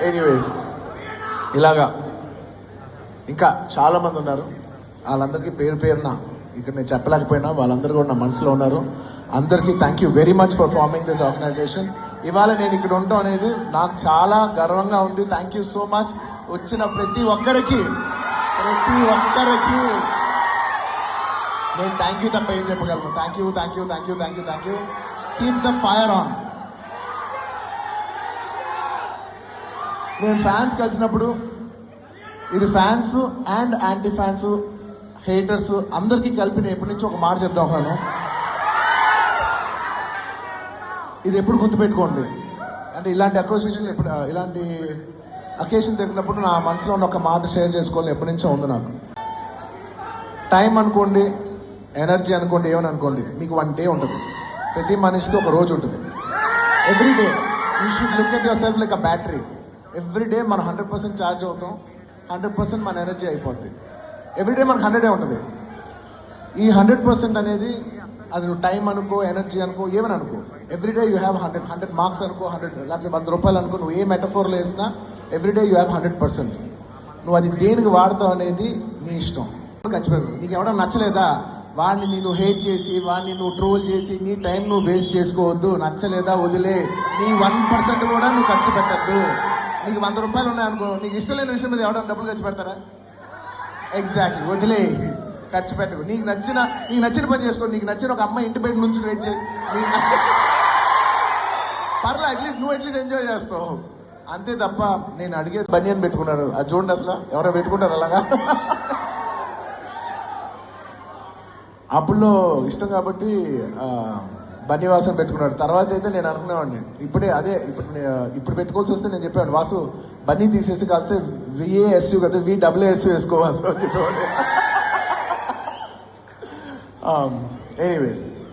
Anyways ఇలాగా ఇంకా చాలా మంది ఉన్నారు. వాళ్ళందరికీ పేరు పేరున ఇక్కడ నేను చెప్పలేకపోయినా వాళ్ళందరూ కూడా నా మనసులో ఉన్నారు. అందరికీ thank you very much for forming this organization. ఇవాళ నేను ఇక్కడ ఉండటం అనేది నాకు చాలా గర్వంగా ఉంది. Thank you so much. వచ్చిన ప్రతి ఒక్కరికి నేను థ్యాంక్ యూ తప్ప ఏం చెప్పగలను. Thank you. Keep the fire on. నేను ఫ్యాన్స్ కలిసినప్పుడు ఇది fans and anti fans haters అందరికీ కలిపి నేను ఎప్పటి నుంచి ఒక మాట చెప్తా ఉన్నాను. ఇది ఎప్పుడు గుర్తుపెట్టుకోండి. అంటే ఇలాంటి అసోసియేషన్ ఎప్పుడు ఇలాంటి అకేషన్ జరిగినప్పుడు నా మనసులో ఉన్న ఒక మాట షేర్ చేసుకోవాలని ఎప్పటి నుంచో ఉంది నాకు. టైం అనుకోండి, ఎనర్జీ అనుకోండి, ఏమని అనుకోండి, మీకు 1 డే ఉంటుంది. ప్రతి మనిషికి ఒక రోజు ఉంటుంది. Every day you should look at your self like a battery. Every day మనం 100% ఛార్జ్ అవుతాం, 100% మన ఎనర్జీ అయిపోద్ది. ఎవ్రీడే మనకు 100 ఉంటుంది. ఈ 100% అనేది అది నువ్వు టైం అనుకో, ఎనర్జీ అనుకో, ఏమని అనుకో, ఎవ్రీడే యూ హ్యావ్ 100 మార్క్స్ అనుకో, 100 లేకపోతే 100 రూపాయలు అనుకో, నువ్వు ఏ మెటఫోర్లో వేసినా ఎవ్రీడే యూ హ్యావ్ 100%. నువ్వు అది దేనికి వాడతావు అనేది నీ ఇష్టం. ఖర్చు పెట్టు. నీకు ఎవడన్నా నచ్చలేదా వాడిని నేను హేట్ చేసి, వాడిని నువ్వు ట్రోల్ చేసి నీ టైం నువ్వు వేస్ట్ చేసుకోవద్దు. నచ్చలేదా వదిలే. నీ 1% కూడా నువ్వు ఖర్చు పెట్టద్దు. నీకు 100 రూపాయలు ఉన్నాయనుకో, నీకు ఇష్టం లేని విషయం మీద ఎవడన్నా డబ్బులు ఖర్చు పెడతారా? ఎగ్జాక్ట్లీ. వదిలే, ఖర్చు పెట్టకు. నీకు నచ్చిన పని చేసుకో. నీకు నచ్చిన ఒక అమ్మాయి ఇంటి బయట నుంచి వెయిట్ చేయి. పర్లే, నువ్వు అట్లీస్ట్ ఎంజాయ్ చేస్తావు అంతే తప్ప. నేను అడిగే బనియన్ పెట్టుకున్నారు, అది చూడండి. అసలు ఎవరో పెట్టుకుంటారు అలాగా. అప్పుడులో ఇష్టం కాబట్టి బన్నివాసం పెట్టుకున్నాడు. తర్వాత అయితే నేను అనుకునేవాడిని ఇప్పుడు పెట్టుకోవాల్సి వస్తే నేను చెప్పాను, వాసు బన్నీ తీసేసి కాస్తే VASU కదా VAASU వేసుకోవాల్సి అని చెప్పేవాడు. ఎనీవేస్